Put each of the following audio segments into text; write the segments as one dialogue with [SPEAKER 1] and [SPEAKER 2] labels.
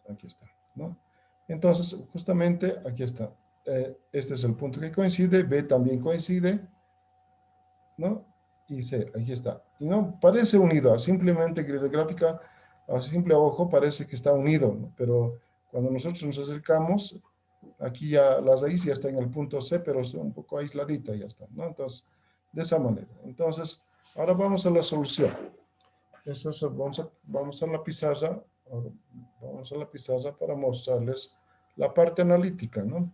[SPEAKER 1] Aquí está, ¿no? Entonces, justamente aquí está. Este es el punto que coincide, B también coincide, ¿no? Y C, aquí está. Y no parece unido, simplemente que la gráfica a simple ojo parece que está unido, ¿no? Pero cuando nosotros nos acercamos, aquí ya la raíz ya está en el punto C, pero es un poco aisladita, ya está, ¿no? Entonces, de esa manera. Entonces, ahora vamos a la solución. Vamos a la pizarra, vamos a la pizarra para mostrarles la parte analítica, ¿no?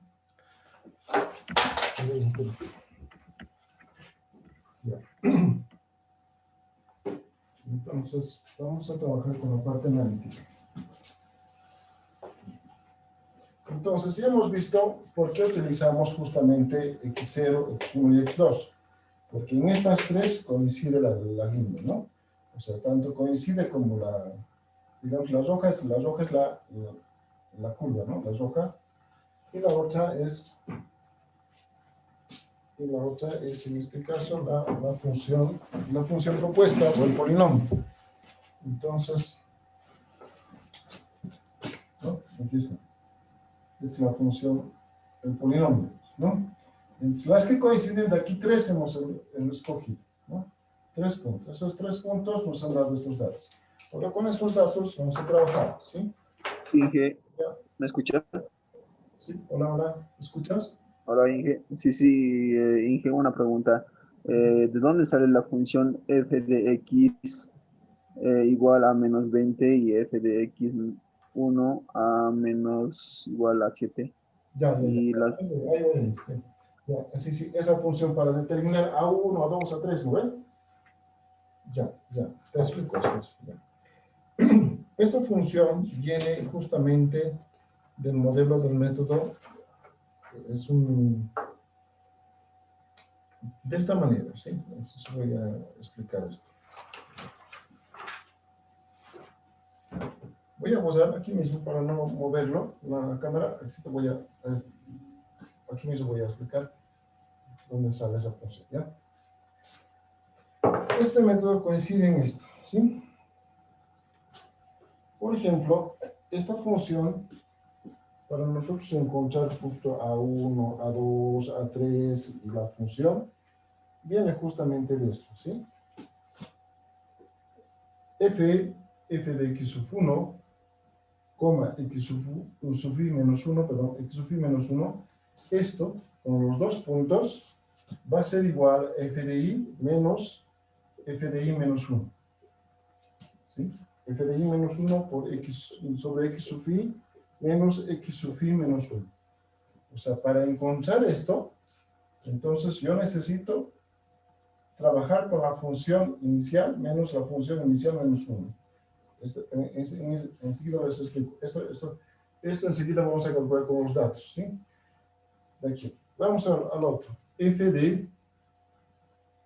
[SPEAKER 1] Ya. Entonces, vamos a trabajar con la parte analítica. Entonces, ya hemos visto por qué utilizamos justamente X0, X1 y X2. Porque en estas tres coincide la línea, ¿no? O sea, tanto coincide como digamos, la roja es la curva, ¿no? La roja. Y la otra es en este caso la función propuesta o el polinomio. Entonces, ¿no? Aquí está. Esta es la función, el polinomio, ¿no? Entonces, las que coinciden de aquí, tres hemos escogido, ¿no? 3 puntos. Esos 3 puntos nos han dado estos datos. Ahora con estos datos vamos a trabajar, ¿sí?
[SPEAKER 2] Inge,
[SPEAKER 1] Ya.
[SPEAKER 2] ¿me escuchas?
[SPEAKER 1] Sí, hola, hola, ¿me escuchas?
[SPEAKER 2] Hola, Inge. Sí, Inge, una pregunta. ¿De dónde sale la función f de x igual a menos 20 y f de x 1 a menos igual a 7?
[SPEAKER 1] Ya.
[SPEAKER 2] Y las...
[SPEAKER 1] Ahí voy. Ya, sí, esa función para determinar A1, A2, A3, ¿no ven? Ya, te explico esto. Esa función viene justamente del modelo del método, de esta manera, ¿sí? Entonces voy a explicar esto. Voy a usar aquí mismo para no moverlo, la cámara, aquí mismo voy a explicar dónde sale esa función, ¿ya? Este método coincide en esto, ¿sí? Por ejemplo, esta función, para nosotros encontrar justo A1, A2, A3 y la función, viene justamente de esto, ¿sí? f de x sub 1, x sub i menos 1, perdón, x sub i menos 1, esto, con los dos puntos, va a ser igual a f de i menos f de i menos 1, ¿sí? F de i menos 1 por x sobre x sub i menos x sub i menos 1. O sea, para encontrar esto, entonces yo necesito trabajar con la función inicial menos la función inicial menos 1. Enseguida les explico. Esto enseguida vamos a calcular con los datos, ¿sí? De aquí. Vamos al otro. f de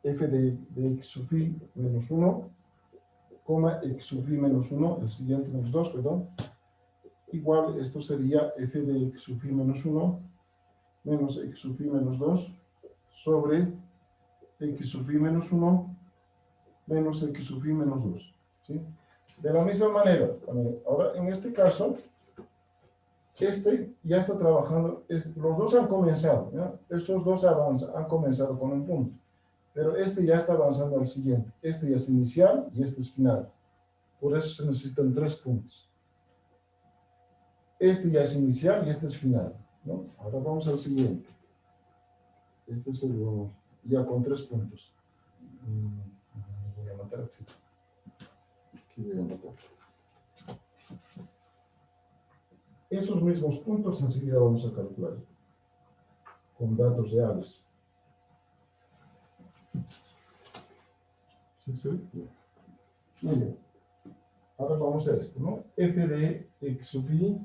[SPEAKER 1] x sub i menos 1, x sub i menos 1, el siguiente menos 2, perdón, igual esto sería f de x sub i menos 1 menos x sub i menos 2 sobre x sub i menos 1 menos x sub i menos 2, ¿sí? De la misma manera, ahora en este caso, este ya está trabajando, los dos han comenzado, ¿ya? Estos dos han comenzado con un punto, pero este ya está avanzando al siguiente. Este ya es inicial y este es final. Por eso se necesitan 3 puntos. Este ya es inicial y este es final, ¿no? Ahora vamos al siguiente. Este es ya con 3 puntos. Voy a anotar aquí. Aquí voy a anotar. Esos mismos puntos enseguida vamos a calcular con datos reales. ¿Sí? Muy bien. Ahora vamos a esto, ¿no? F de x sub i,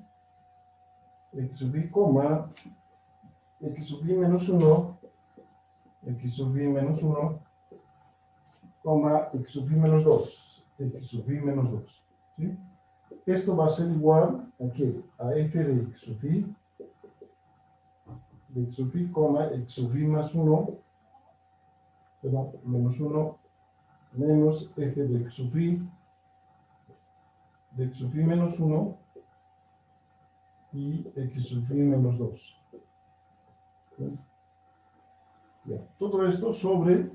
[SPEAKER 1] coma, x sub i menos 1, x sub i menos 1, coma, x sub i menos 2, x sub i menos 2. ¿Sí? Esto va a ser igual a ¿qué? A f de x sub i, coma, x sub i más 1, perdón, menos 1, menos f de x sub i menos 1, y x sub i menos 2. ¿Sí? Bien. Todo esto sobre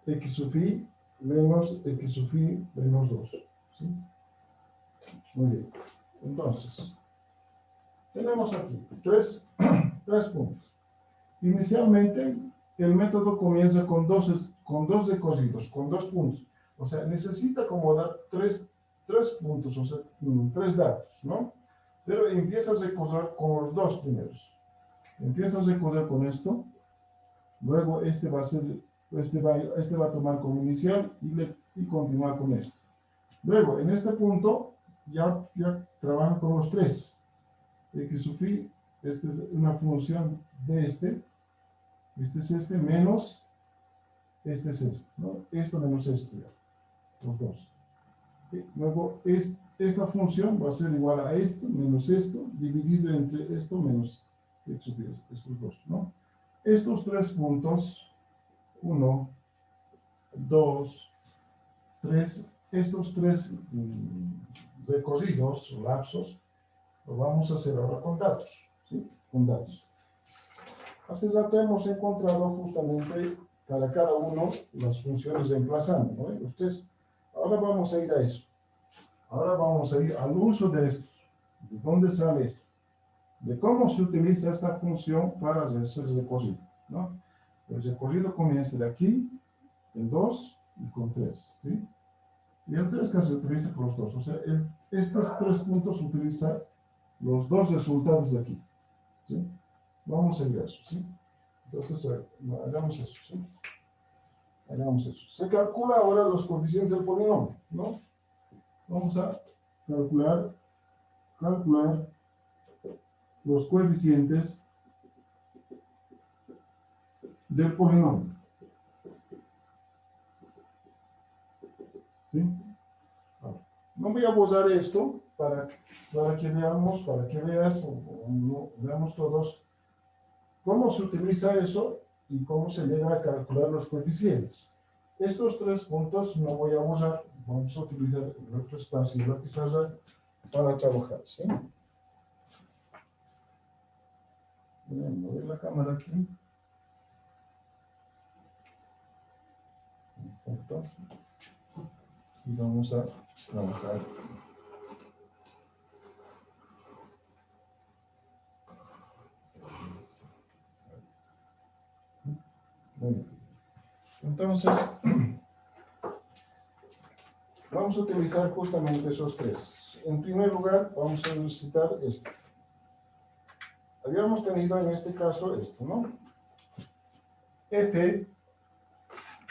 [SPEAKER 1] x sub i menos x sub i menos 2. ¿Sí? Muy bien. Entonces, tenemos aquí tres puntos. Inicialmente, el método comienza con dos decositos, con 2 puntos. O sea, necesita acomodar tres puntos, o sea, 3 datos, ¿no? Pero empieza a recosar con los 2 primeros. Empieza a recosar con esto. Luego este va a tomar como inicial y continúa con esto. Luego, en este punto, ya trabaja con los 3. X sub i, esta es una función de este es este, menos este es este, ¿no? Esto menos esto, ya, los 2. Luego, esta función va a ser igual a esto, menos esto, dividido entre esto, menos x sub i, estos 2, ¿no? Estos 3 puntos, 1, 2, 3, estos 3 recorridos, lapsos, lo vamos a hacer ahora con datos, ¿sí? Con datos. Hace rato hemos encontrado justamente para cada uno las funciones reemplazando, ¿no? Entonces, ahora vamos a ir a eso. Ahora vamos a ir al uso de estos. ¿De dónde sale esto? De cómo se utiliza esta función para hacer el recorrido, ¿no? El recorrido comienza de aquí, en 2 y con 3, ¿sí? Y el 3 que se utiliza con los 2. O sea, estos 3 puntos utilizan los 2 resultados de aquí, ¿sí? Vamos a ir a eso, ¿sí? Entonces, hagamos eso, ¿sí? Hagamos eso. Se calcula ahora los coeficientes del polinomio, ¿no? Vamos a calcular los coeficientes del polinomio, ¿sí? Ahora, no voy a borrar esto para que veas, veamos todos cómo se utiliza eso y cómo se llega a calcular los coeficientes. Estos 3 puntos no voy a borrar, vamos a utilizar el otro espacio de la pizarra para trabajar, ¿sí? Voy a mover la cámara aquí. Exacto. Y vamos a trabajar. Muy bien. Entonces, vamos a utilizar justamente esos 3. En primer lugar, vamos a necesitar esto. Habíamos tenido en este caso esto, ¿no? F,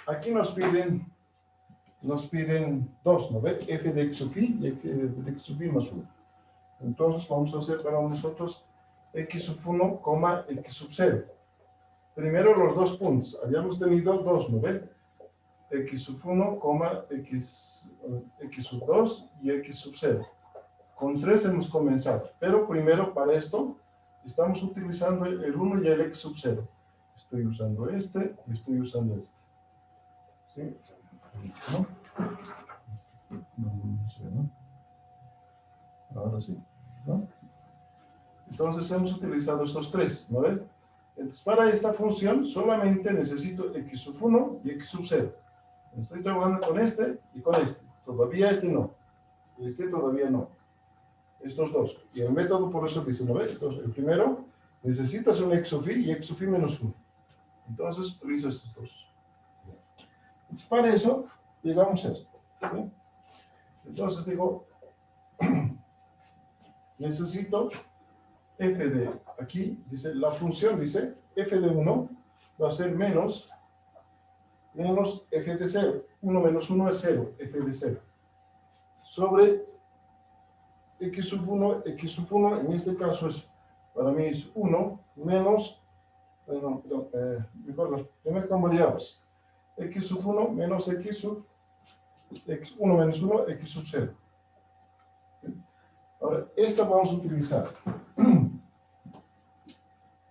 [SPEAKER 1] aquí nos piden 2, ¿no ve? F de x sub i y f de x sub i más 1. Entonces vamos a hacer para nosotros x sub 1, x sub 0. Primero los 2 puntos. Habíamos tenido 2, ¿no ve? X sub 1, x sub 2 y x sub 0. Con 3 hemos comenzado. Pero primero para esto estamos utilizando el 1 y el x sub 0. Estoy usando este y estoy usando este. ¿Sí? ¿No? No sé, ¿no? Ahora sí, ¿no? Entonces hemos utilizado estos 3, ¿no ves? Entonces para esta función solamente necesito x sub 1 y x sub 0. Estoy trabajando con este y con este. Todavía este no. Este todavía no. Estos 2. Y el método por eso dice, ¿no ves? Entonces el primero necesitas un x sub i y x sub i menos 1. Entonces utilizo estos 2. Entonces para eso llegamos a esto, ¿sí? Entonces digo, necesito f de, aquí dice, la función dice, f de 1 va a ser menos f de 0. 1 menos 1 es 0, f de 0. Sobre x sub 1 en este caso es, para mí es 1 menos, mejor, primero con variables. X sub 1 menos x sub, 1 menos 1, x sub 0. Ahora, esta vamos a utilizar.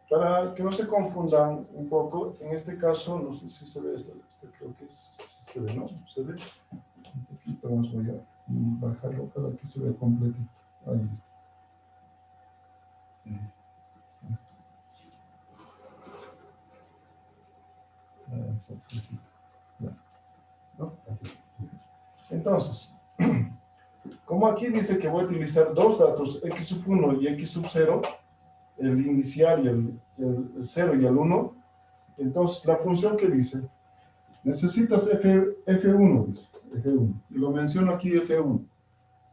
[SPEAKER 1] Para que no se confundan un poco, en este caso, no sé si se ve este creo que se ve, ¿no? ¿Se ve? Un poquito más voy a bajarlo para que se vea completito. Ahí está. ¿No? Entonces, como aquí dice que voy a utilizar dos datos, x sub 1 y x sub 0, el inicial y el 0 y el 1, entonces la función que dice, necesitas F1, dice, F1, y lo menciono aquí F1,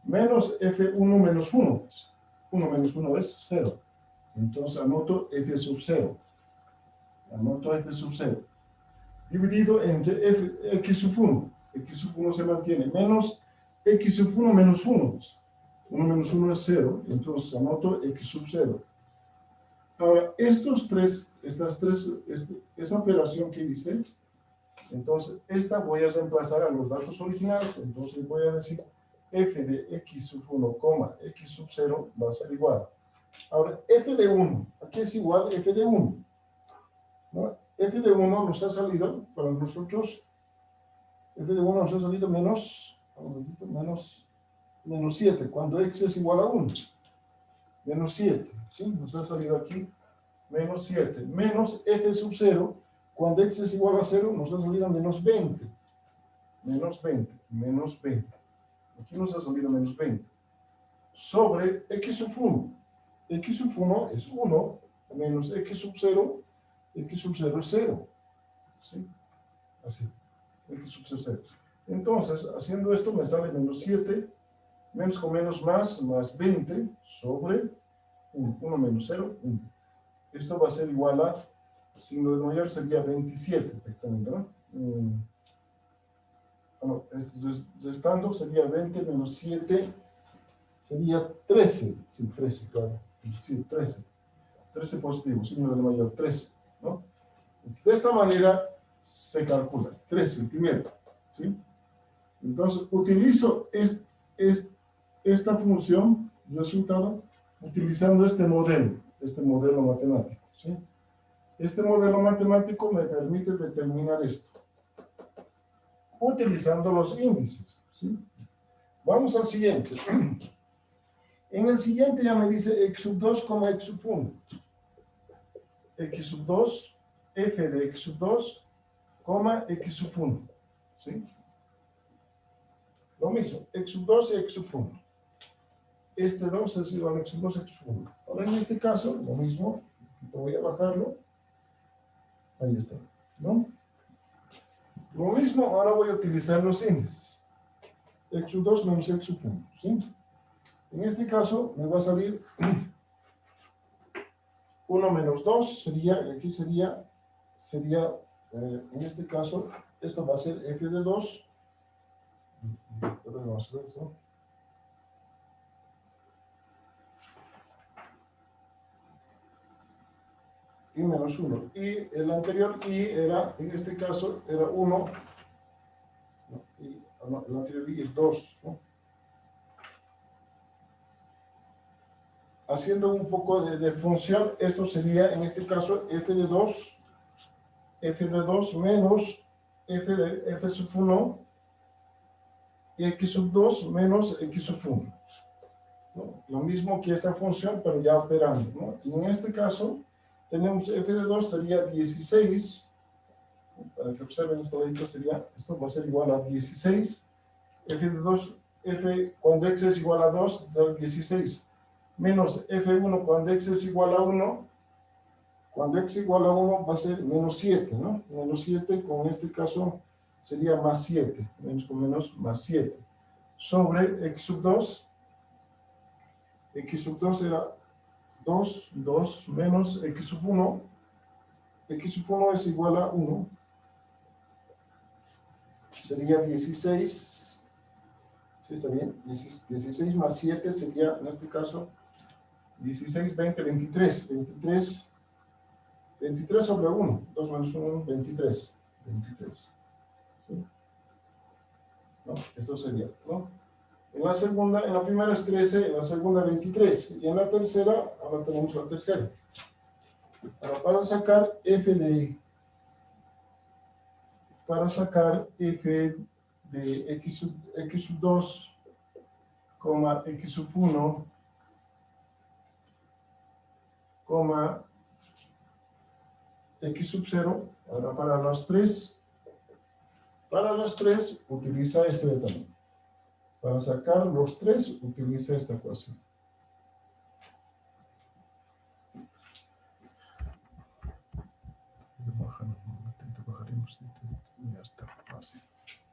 [SPEAKER 1] menos F1 menos 1, dice. 1 menos 1 es 0, entonces anoto F sub 0, anoto F sub 0, dividido entre x sub 1, x sub 1 se mantiene, menos x sub 1 menos 1, dice. 1 menos 1 es 0, entonces anoto x sub 0. Ahora, esa operación que hice, entonces esta voy a reemplazar a los datos originales, entonces voy a decir f de x sub 1, x sub 0 va a ser igual. Ahora, f de 1, aquí es igual f de 1, ¿no? F de 1 nos ha salido, para nosotros, f de 1 nos ha salido menos 7, cuando x es igual a 1. Menos 7, ¿sí? Nos ha salido aquí menos 7. Menos f sub 0, cuando x es igual a 0, nos ha salido menos 20. Menos 20, menos 20. Aquí nos ha salido menos 20. Sobre x sub 1. X sub 1 es 1, menos x sub 0 es 0. ¿Sí? Así. X sub 0. Entonces, haciendo esto me sale menos 7, menos con menos más 20, sobre 1. 1 menos 0, 1. Esto va a ser igual a, signo de mayor sería 27, perfectamente, ¿no? Bueno, restando sería 20 menos 7, sería 13, sí, 13, claro, sí, 13. 13 positivo, signo de mayor, 13, ¿no? De esta manera se calcula, 13, el primero, ¿sí? Entonces, utilizo esta función, resultado, utilizando este modelo matemático, ¿sí? Este modelo matemático me permite determinar esto, utilizando los índices, ¿sí? Vamos al siguiente. En el siguiente ya me dice x sub 2, x sub 1. X sub 2, f de x sub 2, x sub 1, ¿sí? Lo mismo, x sub 2 y x sub 1. Este 2 es igual a x sub 2, x sub 1. Ahora en este caso, lo mismo, voy a bajarlo. Ahí está, ¿no? Lo mismo, ahora voy a utilizar los índices. X sub 2 menos x sub 1, ¿sí? En este caso, me va a salir 1 menos 2, aquí sería, en este caso, esto va a ser f de 2. Vamos a ver esto. Y menos 1. Y el anterior y era, en este caso, era 1. No, el anterior y es 2, ¿no? Haciendo un poco de función, esto sería, en este caso, f de 2 menos f sub 1, y x sub 2 menos x sub 1. ¿No? Lo mismo que esta función, pero ya operando, ¿no? Y en este caso, tenemos f de 2 sería 16, para que observen esto, esto va a ser igual a 16, f de 2, cuando x es igual a 2, será 16, menos f1 cuando x es igual a 1, cuando x es igual a 1 va a ser menos 7, ¿no? Menos 7, con este caso sería más 7, menos con menos más 7, sobre x sub 2, x sub 2 era 2 menos x sub 1, x sub 1 es igual a 1, sería 16, ¿sí está bien? 16 más 7 sería, en este caso, 16, 20, 23, 23 sobre 1, 2 menos 1, 23, ¿sí? ¿No? Esto sería, ¿no? En la segunda, en la primera es 13, en la segunda 23, y en la tercera, ahora tenemos la tercera. Ahora, para sacar f de x sub 2, x sub 1, coma, x sub 0. Ahora para las 3, utiliza esto ya también. Para sacar los 3, utiliza esta ecuación.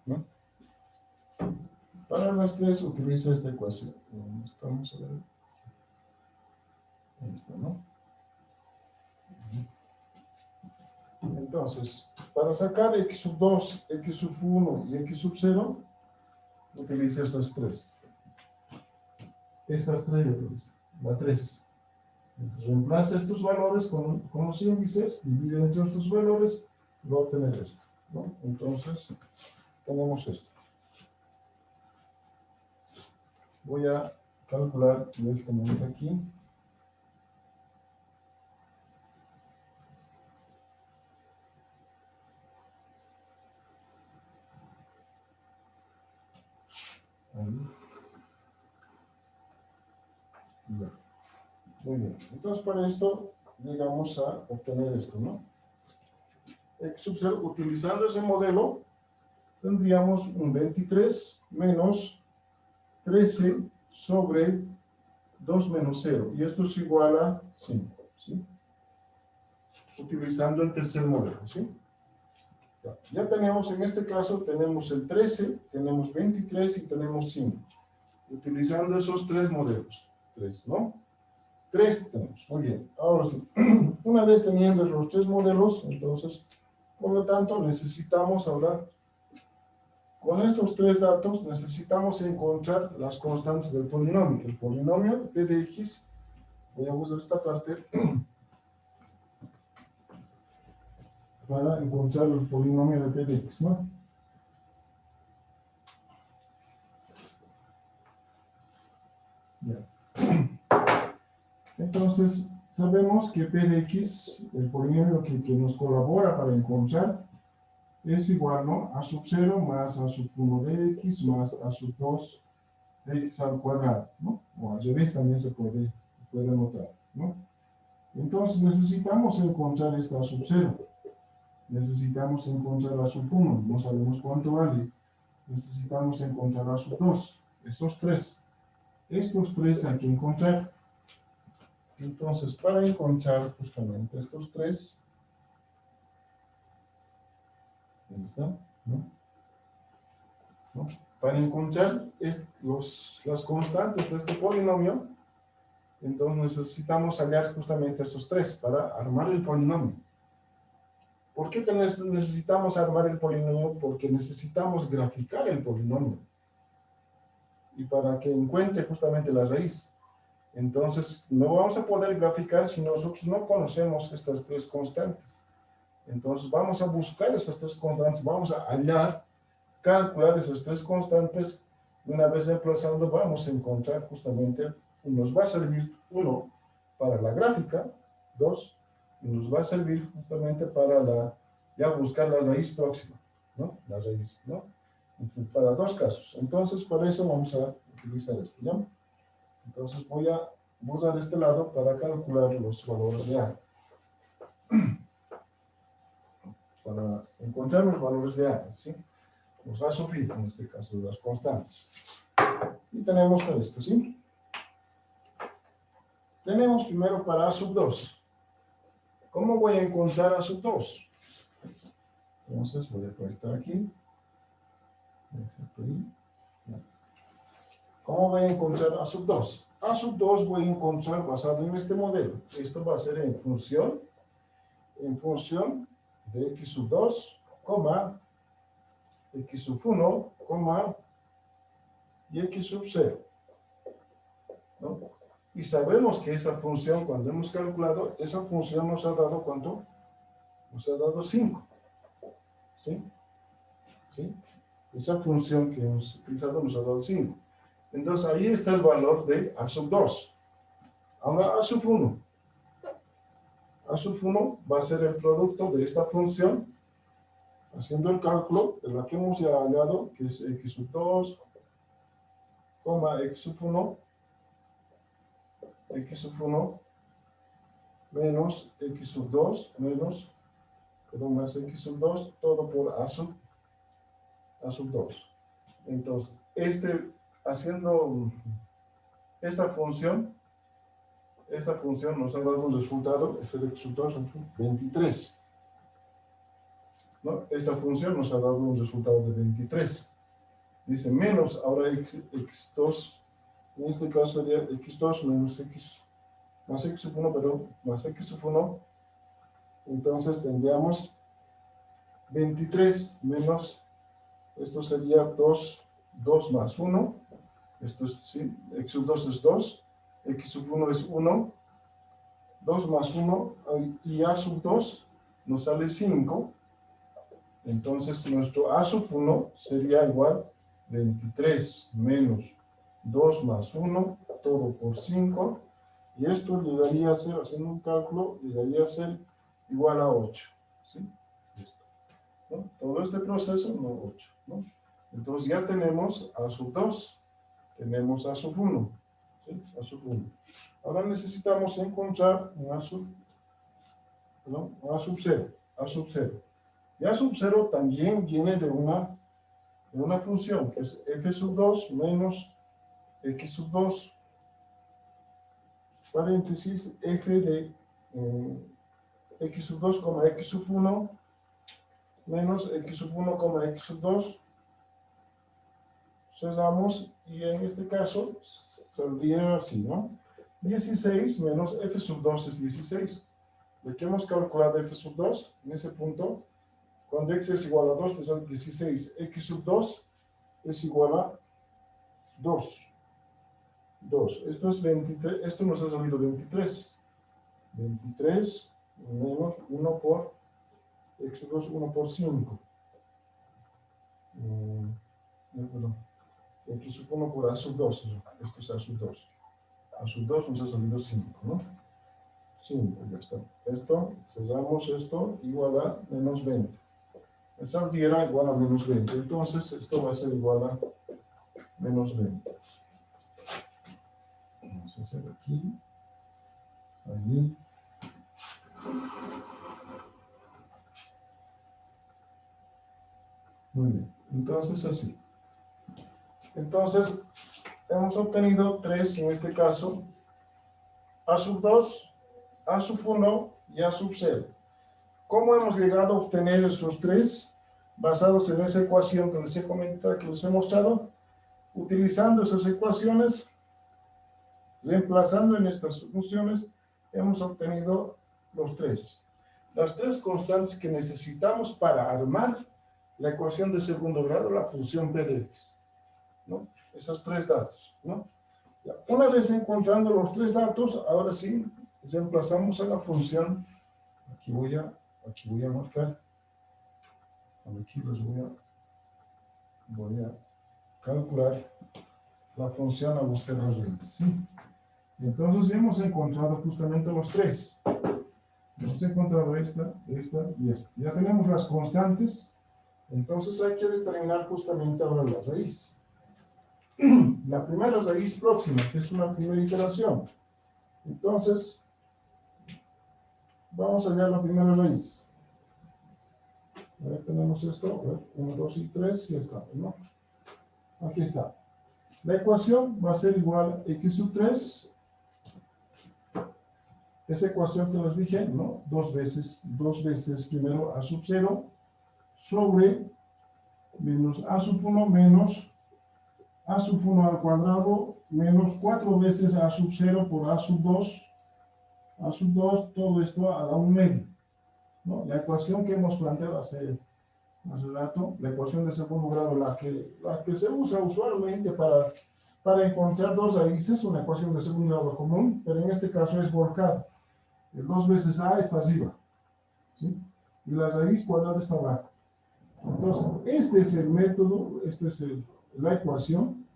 [SPEAKER 1] ¿No? Para las 3, utiliza esta ecuación. ¿Dónde estamos? A ver. Ahí está, ¿no? Entonces, para sacar x sub 2, x sub 1 y x sub 0, utiliza estas 3. Estas 3 utiliza. La 3. Entonces, reemplaza estos valores con los índices, divide entre estos valores, y va a obtener esto, ¿no? Entonces, tenemos esto. Voy a calcular directamente aquí. Ahí. Ya. Muy bien. Entonces, para esto, llegamos a obtener esto, ¿no? X sub 0, utilizando ese modelo, tendríamos un 23 menos 13 sobre 2 menos 0. Y esto es igual a 5, ¿sí? Utilizando el tercer modelo, ¿sí? Ya tenemos, en este caso, tenemos el 13, tenemos 23 y tenemos 5. Utilizando esos 3 modelos. 3, ¿no? 3 tenemos. Muy bien. Ahora sí, una vez teniendo los 3 modelos, entonces, por lo tanto, necesitamos ahora, con estos 3 datos, necesitamos encontrar las constantes del polinomio. El polinomio p de x, voy a usar esta parte para encontrar el polinomio de p de x, ¿no? Ya. Entonces, sabemos que p de x, el polinomio que nos colabora para encontrar, es igual, ¿no? A sub 0 más a sub 1 de x más a sub 2 de x al cuadrado, ¿no? O al revés también se puede notar, ¿no? Entonces necesitamos encontrar esta sub 0. Necesitamos encontrar a sub 1, no sabemos cuánto vale. Necesitamos encontrar a sub 2, estos 3. Estos 3 hay que encontrar. Entonces, para encontrar justamente estos 3, ahí está, ¿no? Para encontrar las constantes de este polinomio, entonces necesitamos hallar justamente estos 3 para armar el polinomio. ¿Por qué necesitamos armar el polinomio? Porque necesitamos graficar el polinomio. Y para que encuentre justamente la raíz. Entonces, no vamos a poder graficar si nosotros no conocemos estas 3 constantes. Entonces, vamos a buscar esas 3 constantes, vamos a hallar, calcular esas 3 constantes. Una vez reemplazando, vamos a encontrar justamente, nos va a servir 1 para la gráfica, 2, y nos va a servir justamente para ya buscar la raíz próxima, ¿no? La raíz, ¿no? Entonces, para 2 casos. Entonces, para eso vamos a utilizar esto, ¿ya? Entonces, voy a usar este lado para calcular los valores de A. Para encontrar los valores de A, ¿sí? Los A sub i, en este caso, las constantes. Y tenemos esto, ¿sí? Tenemos primero para A sub 2. ¿Cómo voy a encontrar A sub 2? Entonces, voy a conectar aquí. ¿Cómo voy a encontrar A sub 2? A sub 2 voy a encontrar basado en este modelo. Esto va a ser en función de x sub 2, x sub 1, y x sub 0. ¿No? Y sabemos que esa función, cuando hemos calculado, esa función nos ha dado ¿cuánto? Nos ha dado 5. ¿Sí? ¿Sí? Esa función que hemos utilizado nos ha dado 5. Entonces ahí está el valor de A sub 2. Ahora A sub 1. A sub 1 va a ser el producto de esta función, haciendo el cálculo de la que hemos ya hallado, que es x sub 2, x sub 1, x sub 1, menos x sub 2 menos, perdón, más x sub 2, todo por a sub 2. Entonces, haciendo esta función nos ha dado un resultado, f de x sub 2, 23. ¿No? Esta función nos ha dado un resultado de 23. Dice menos, ahora x2, en este caso sería x2 menos x, más x sub 1, perdón, más x sub 1. Entonces tendríamos 23 menos, esto sería 2 más 1. Esto es, sí, x sub 2 es 2, x sub 1 es 1, 2 más 1, y a sub 2 nos sale 5. Entonces nuestro a sub 1 sería igual 23 menos 2 más 1, todo por 5. Y esto llegaría a ser, haciendo un cálculo, llegaría a ser igual a 8. ¿Sí? Listo. ¿No? Todo este proceso, no 8. ¿No? Entonces ya tenemos a sub 2, tenemos a sub 1. ¿Sí? A sub 1. Ahora necesitamos encontrar un a sub 0. A sub 0. Y a sub 0 también viene de una función que es f sub 2 menos x sub 2, paréntesis, f de x sub 2, x sub 1 menos x sub 1, x sub 2. Cerramos y en este caso saldría así, ¿no? 16 menos f sub 2 es 16. ¿De qué hemos calculado f sub 2? En ese punto, cuando x es igual a 2, te sale 16. X sub 2 es igual a 2. Esto es 23, esto nos ha salido 23. 23 menos 1 por x sub 2, 1 por 5. Perdón. X sub 1 por a sub 2. Esto es a sub 2. A sub 2 nos ha salido 5, ¿no? 5, ya está. Esto, cerramos esto, igual a menos 20. Me saldría igual a menos 20. Entonces, esto va a ser igual a menos 20. Vamos a hacer aquí, allí. Muy bien. Entonces, así. Entonces, hemos obtenido 3 en este caso. A sub 2, a sub 1 y a sub 0. ¿Cómo hemos llegado a obtener esos 3? Basados en esa ecuación que les he comentado, que les he mostrado. Utilizando esas ecuaciones, reemplazando en estas funciones, hemos obtenido los 3. Las 3 constantes que necesitamos para armar la ecuación de segundo grado, la función p de x. ¿No? Esos 3 datos. ¿No? Ya, una vez encontrando los 3 datos, ahora sí, reemplazamos a la función. Aquí voy a marcar. Aquí les voy a calcular la función a buscar las raíces. ¿Sí? Entonces hemos encontrado justamente los 3. Hemos encontrado esta y esta. Ya tenemos las constantes. Entonces hay que determinar justamente ahora la raíz. La primera raíz próxima, que es una primera iteración. Entonces, vamos a hallar la primera raíz. A ver, tenemos esto. 1, 2 y 3. Ya está, ¿no? Aquí está. La ecuación va a ser igual a x sub 3. Esa ecuación que les dije, ¿no? Dos veces primero a sub 0 sobre menos a sub 1 menos a sub 1 al cuadrado menos 4 veces a sub 0 por a sub 2. A sub 2, todo esto a la 1 medio. ¿No? La ecuación que hemos planteado hace rato, la ecuación de segundo grado, la que se usa usualmente para encontrar dos raíces, una ecuación de segundo grado común, pero en este caso es volcada. El 2 veces a está arriba, ¿sí? Y la raíz cuadrada está abajo. Entonces, este es el método, esta es la ecuación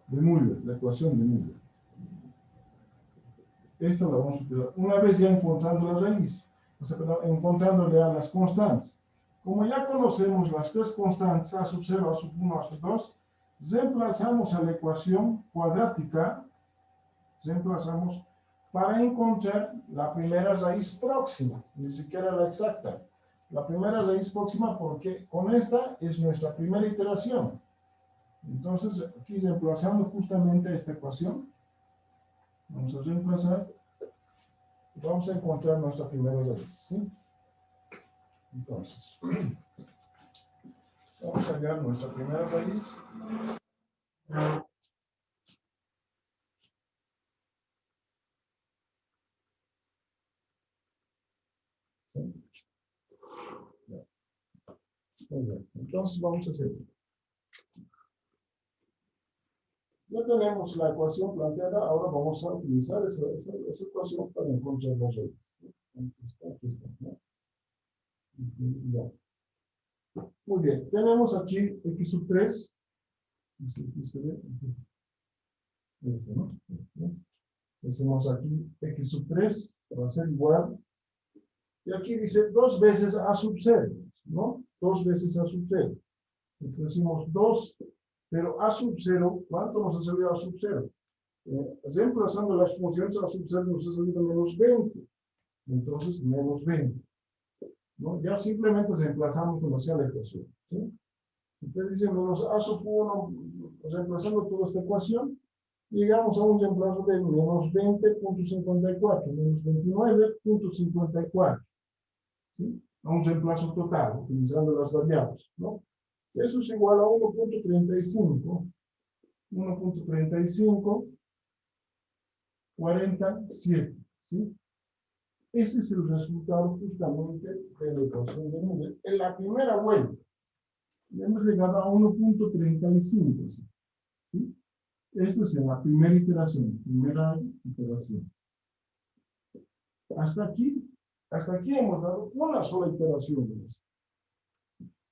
[SPEAKER 1] de Müller, la ecuación de Müller. Esta la vamos a utilizar una vez ya encontrando la raíz, o sea, encontrando ya las constantes. Como ya conocemos las 3 constantes, a sub 0, a sub 1, a sub 2, reemplazamos a la ecuación cuadrática, reemplazamos para encontrar la primera raíz próxima, ni siquiera la exacta. La primera raíz próxima porque con esta es nuestra primera iteración. Entonces, aquí reemplazando justamente esta ecuación, vamos a reemplazar, vamos a encontrar nuestra primera raíz, ¿sí? Entonces, vamos a hallar nuestra primera raíz. ¿Sí? Muy bien, entonces vamos a hacer. Ya tenemos la ecuación planteada, ahora vamos a utilizar esa ecuación para encontrar las raíces. Aquí está, ¿no? Ya. Muy bien, tenemos aquí x sub 3. Aquí se ve. ¿No? Decimos aquí x sub 3 va a ser igual. Y aquí dice 2 veces a sub 0, ¿no? 2 veces a sub 0. Entonces decimos 2, pero a sub 0, ¿cuánto nos ha salido a sub 0? Reemplazando las funciones a sub 0 nos ha salido menos 20. Entonces, menos 20. ¿No? Ya simplemente reemplazamos demasiado la ecuación. ¿Sí? Entonces dice menos a sub 1, reemplazando toda esta ecuación, llegamos a un reemplazo de menos 20.54, menos 29.54. ¿Sí? A un reemplazo total, utilizando las variables, ¿no? Eso es igual a 1.35, 47, ¿sí? Ese es el resultado justamente de la ecuación de Mendel en la primera vuelta. Y hemos llegado a 1.35, ¿sí? Esto es en la primera iteración, Hasta aquí hemos dado una sola iteración de esto.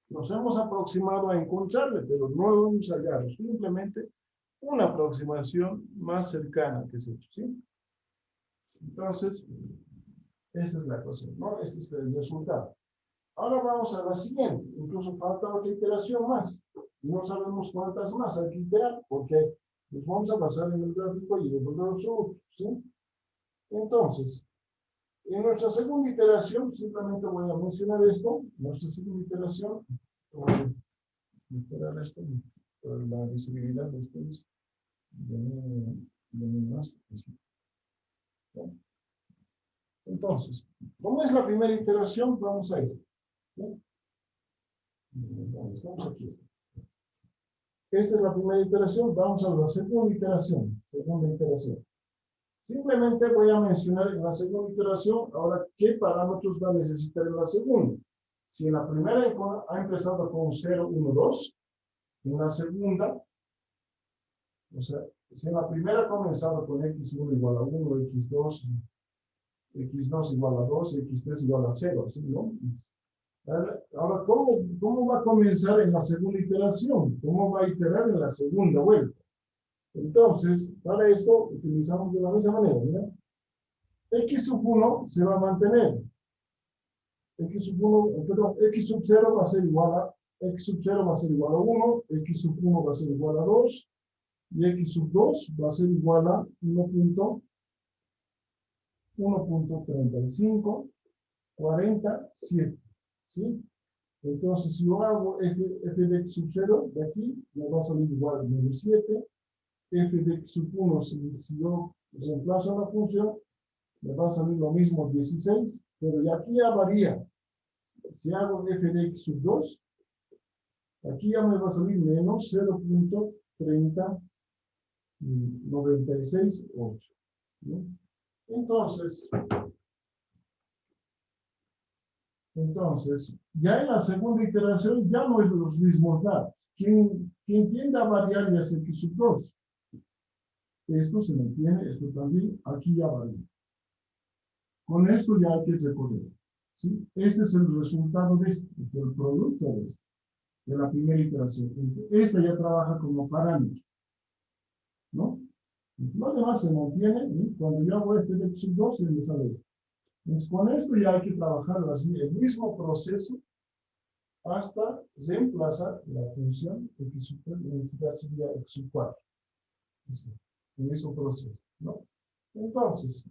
[SPEAKER 1] Nos hemos aproximado a encontrarle, pero no lo hemos hallado. Simplemente una aproximación más cercana que es esto, ¿sí? Entonces, esta es la ecuación, ¿no? Este es el resultado. Ahora vamos a la siguiente. Incluso falta otra iteración más. No sabemos cuántas más hay que iterar, porque nos vamos a basar en el gráfico y en los otros, ¿sí? Entonces, en nuestra segunda iteración, simplemente voy a mencionar esto. Nuestra segunda iteración, voy a mejorar esto para la visibilidad de ustedes. Más. Entonces, ¿cómo es la primera iteración? Vamos a esto. ¿Sí? Vamos aquí. Esta es la primera iteración. Vamos a la segunda iteración. Simplemente voy a mencionar en la segunda iteración ahora qué parámetros va a necesitar en la segunda. Si en la primera ha empezado con 0, 1, 2, en la segunda, o sea, si en la primera ha comenzado con x1 igual a 1, x2 igual a 2, x3 igual a 0, ¿sí, no? Ahora, ¿cómo va a comenzar en la segunda iteración? ¿Cómo va a iterar en la segunda vuelta? Entonces, para esto utilizamos de la misma manera, ¿mira? X sub 1 se va a mantener. X sub 1, perdón, X sub 0 va a ser igual a X sub 0 va a ser igual a 1, X sub 1 va a ser igual a 2, y X sub 2 va a ser igual a 1.35, 47, ¿sí? Entonces, si yo hago f de x sub 0 de aquí, me va a salir igual a menos 7, f de x sub 1, si yo reemplazo la función, me va a salir lo mismo 16, pero ya aquí ya varía. Si hago f de x sub 2, aquí ya me va a salir menos 0.30968, ¿no? Entonces, ya en la segunda iteración ya no es los mismos datos. Quien tiende a variar ya es x sub 2. Esto se mantiene, esto también, aquí ya varía. Con esto ya hay que recorrer, ¿sí? Este es el resultado de esto, es el producto de esto, de la primera iteración. Entonces, esta ya trabaja como parámetro, ¿no? Entonces, lo demás se mantiene, ¿sí? Cuando yo hago este de x sub 2, se me sale esto. Entonces, con esto ya hay que trabajar el mismo proceso hasta reemplazar la función x sub 3, en este caso sería x sub 4. En ese proceso, ¿no? Entonces,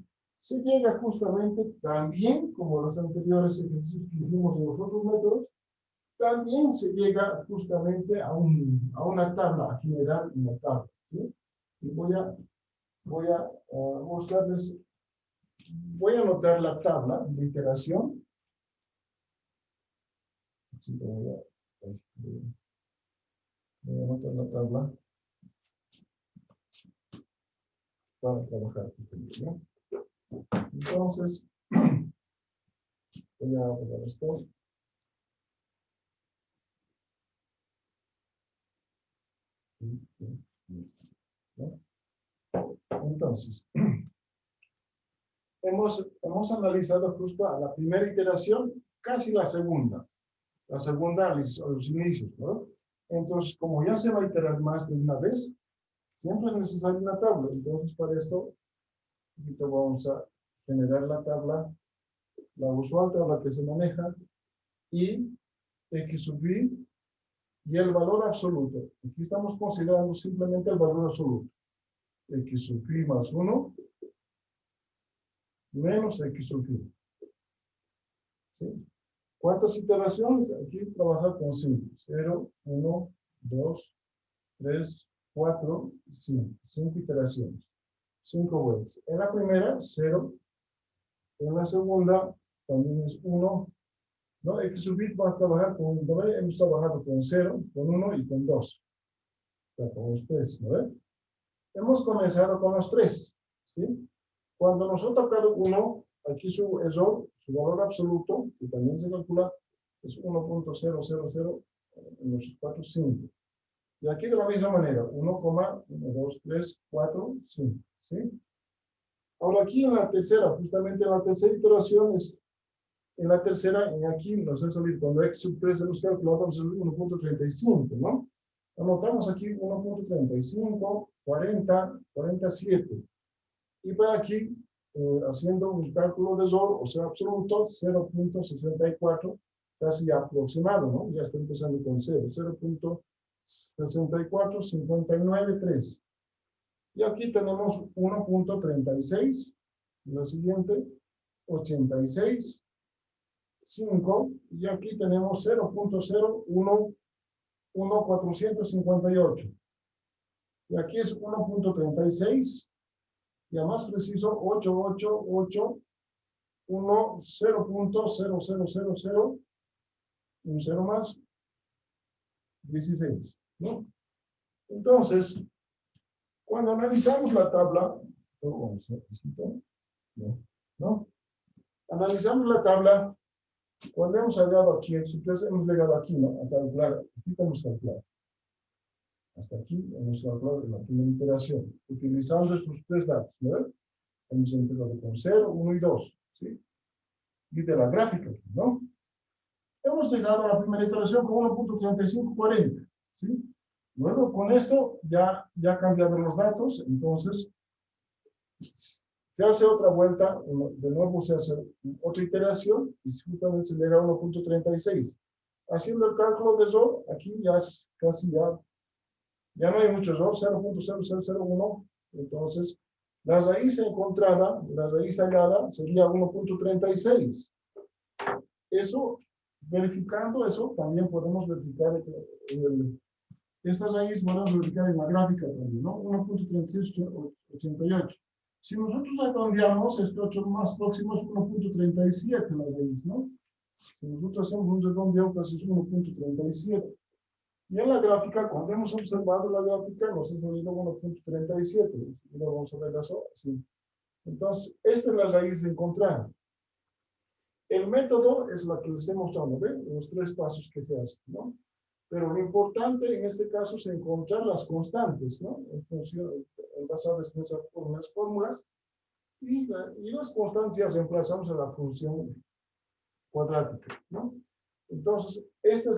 [SPEAKER 1] se llega justamente también, como los anteriores ejercicios que hicimos en los otros métodos, también se llega justamente a una tabla, a generar una tabla, ¿sí? Y voy a mostrarles, voy a anotar la tabla de iteración. Así que voy a anotar la tabla para trabajar, ¿no? Entonces, voy a poner esto. ¿No? Entonces, hemos analizado justo a la primera iteración, casi la segunda a los inicios, ¿no? Entonces, como ya se va a iterar más de una vez, siempre es necesaria una tabla. Entonces, para esto, vamos a generar la tabla, la usual tabla que se maneja, y x sub i y el valor absoluto. Aquí estamos considerando simplemente el valor absoluto. X sub i más 1 menos x sub i. ¿Sí? ¿Cuántas iteraciones? Aquí trabajar con 5. 0, 1, 2, 3, 4, 5. 5 iteraciones. 5 vueltas. En la primera, 0. En la segunda, también es 1. ¿No? X sub i va a trabajar con, ¿no ve? Hemos trabajado con 0, con 1 y con 2. O sea, con los 3, ¿no ve? Hemos comenzado con los 3, ¿sí? Cuando nos ha tocado 1, aquí su error, su valor absoluto, que también se calcula, es 1.000 en los 4, 5. Y aquí de la misma manera, 1, 1, 2, 3, 4, 5, ¿sí? Ahora aquí en la tercera, justamente en la tercera iteración es, en la tercera, en aquí nos va a salir, cuando x sub 3 hemos calculado, vamos a salir 1.35, ¿no? Anotamos aquí 1.35, 40, 47. Y para aquí, haciendo un cálculo de error, o sea, absoluto, 0.64, casi aproximado, ¿no? Ya estoy empezando con 0, 0.64, 59.3. Y aquí tenemos 1.36, la siguiente, 86, 5, y aquí tenemos 0.01458. Y aquí es 1.36, y a más preciso, 888, 0.0000, un 0 más, 16, ¿no? Entonces, cuando analizamos la tabla, ¿no? Analizamos la tabla, cuando hemos llegado aquí, hemos llegado aquí, ¿no? A calcular, aquí podemos calcular. Hasta aquí hemos calculado la primera iteración, utilizando estos 3 datos, ¿no? Hemos empezado con 0, 1 y 2, ¿sí? Y de la gráfica, ¿no? Hemos llegado a la primera iteración con 1.3540, ¿sí? Luego, con esto ya cambiaron los datos, entonces se hace otra vuelta, de nuevo se hace otra iteración y justamente se llega a 1.36. Haciendo el cálculo de error, aquí ya es casi ya no hay mucho error, 0.0001, entonces la raíz encontrada, la raíz hallada sería 1.36. Eso, verificando eso, también podemos verificar esta raíz, podemos verificar en la gráfica también, ¿no? 1.3688. Si nosotros redondeamos, este 8 más próximo es 1.37 la raíz, ¿no? Si nosotros hacemos un redondeo, pues es 1.37. Y en la gráfica, cuando hemos observado la gráfica, nos ha salido 1.37. Y lo vamos a ver eso así. Entonces, esta es la raíz encontrada. El método es la que les he mostrado, ¿ven? Los 3 pasos que se hacen, ¿no? Pero lo importante en este caso es encontrar las constantes, ¿no? En función, basadas en esas fórmulas. Y las constantes reemplazamos a la función cuadrática, ¿no? Entonces, ese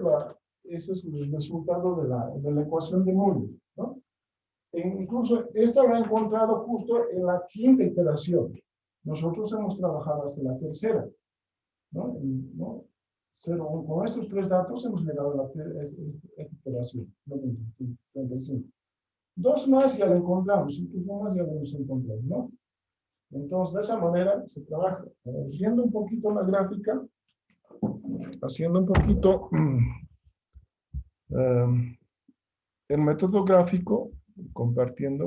[SPEAKER 1] es el resultado de la ecuación de Müller, ¿no? Incluso esta la he encontrado justo en la quinta iteración. Nosotros hemos trabajado hasta la tercera, ¿no? Con estos 3 datos hemos llegado a esta iteración, 35. 2 más ya la encontramos, incluso más ya la hemos encontrado, ¿no? Entonces, de esa manera se trabaja. Viendo un poquito la gráfica, haciendo un poquito el método gráfico, compartir,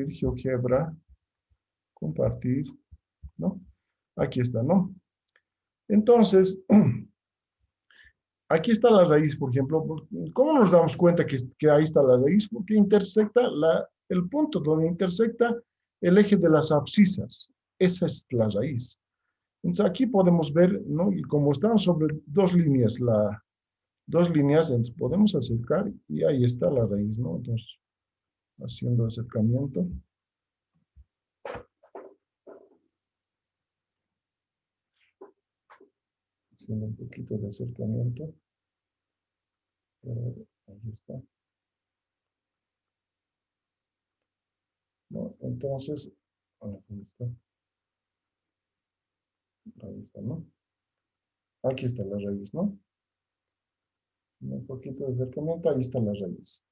[SPEAKER 1] GeoGebra, compartir, ¿no? Aquí está, ¿no? Entonces, aquí está la raíz, por ejemplo. ¿Cómo nos damos cuenta que ahí está la raíz? Porque intersecta el punto donde intersecta el eje de las abscisas. Esa es la raíz. Entonces aquí podemos ver, ¿no? Y como están sobre dos líneas, entonces podemos acercar y ahí está la raíz, ¿no? Entonces, haciendo acercamiento. Haciendo un poquito de acercamiento. Ahí está. ¿No? Entonces, ahí está. Ahí está, ¿no? Aquí está la raíz, ¿no? Un poquito de acercamiento, ahí está la raíz.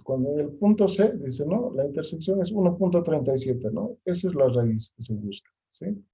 [SPEAKER 1] Cuando el punto C dice, no, la intersección es 1.37, ¿no? Esa es la raíz que se busca, ¿sí?